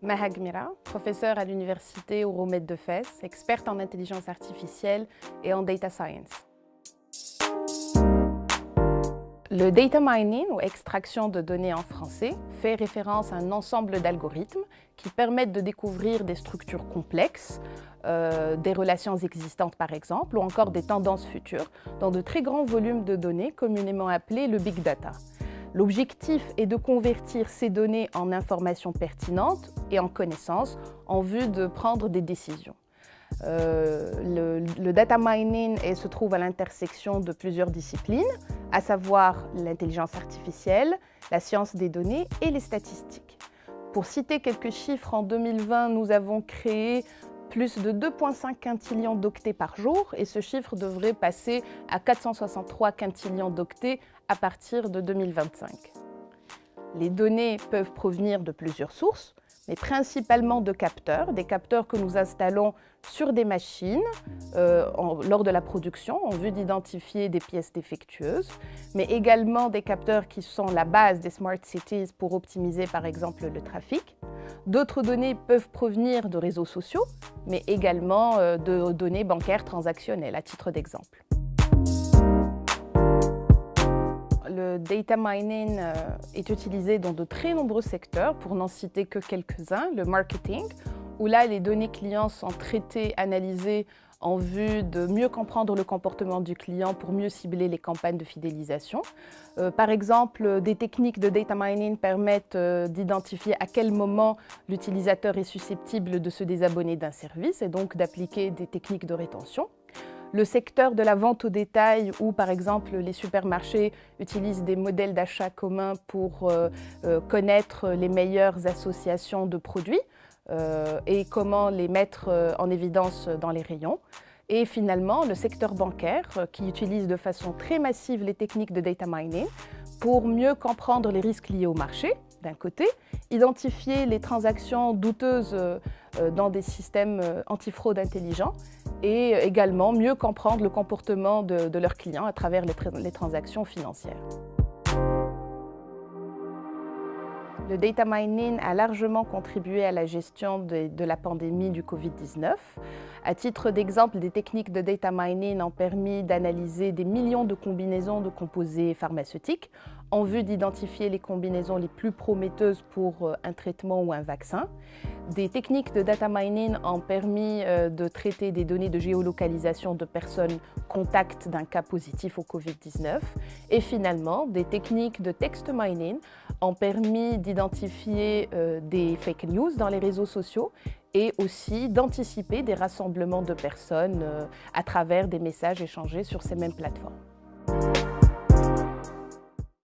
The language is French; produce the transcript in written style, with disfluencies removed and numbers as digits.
Maha Gmira, professeure à l'université Euromed de Fès, experte en intelligence artificielle et en data science. Le data mining, ou extraction de données en français, fait référence à un ensemble d'algorithmes qui permettent de découvrir des structures complexes, des relations existantes par exemple, ou encore des tendances futures, dans de très grands volumes de données communément appelés le big data. L'objectif est de convertir ces données en informations pertinentes et en connaissances en vue de prendre des décisions. Le data mining se trouve à l'intersection de plusieurs disciplines, à savoir l'intelligence artificielle, la science des données et les statistiques. Pour citer quelques chiffres, en 2020, nous avons créé plus de 2,5 quintillions d'octets par jour et ce chiffre devrait passer à 463 quintillions d'octets à partir de 2025. Les données peuvent provenir de plusieurs sources, mais principalement de capteurs, des capteurs que nous installons sur des machines lors de la production en vue d'identifier des pièces défectueuses, mais également des capteurs qui sont la base des smart cities pour optimiser par exemple le trafic. D'autres données peuvent provenir de réseaux sociaux, mais également de données bancaires transactionnelles, à titre d'exemple. Le data mining est utilisé dans de très nombreux secteurs, pour n'en citer que quelques-uns. Le marketing, où là les données clients sont traitées, analysées en vue de mieux comprendre le comportement du client pour mieux cibler les campagnes de fidélisation. Par exemple, des techniques de data mining permettent d'identifier à quel moment l'utilisateur est susceptible de se désabonner d'un service et donc d'appliquer des techniques de rétention. Le secteur de la vente au détail, où par exemple les supermarchés utilisent des modèles d'achat communs pour connaître les meilleures associations de produits et comment les mettre en évidence dans les rayons. Et finalement, le secteur bancaire qui utilise de façon très massive les techniques de data mining pour mieux comprendre les risques liés au marché, d'un côté, identifier les transactions douteuses dans des systèmes antifraude intelligents et également mieux comprendre le comportement de leurs clients à travers les transactions financières. Le data mining a largement contribué à la gestion de la pandémie du Covid-19. À titre d'exemple, des techniques de data mining ont permis d'analyser des millions de combinaisons de composés pharmaceutiques en vue d'identifier les combinaisons les plus prometteuses pour un traitement ou un vaccin. Des techniques de data mining ont permis de traiter des données de géolocalisation de personnes contacts d'un cas positif au Covid-19. Et finalement, des techniques de text mining ont permis d'identifier des fake news dans les réseaux sociaux et aussi d'anticiper des rassemblements de personnes à travers des messages échangés sur ces mêmes plateformes.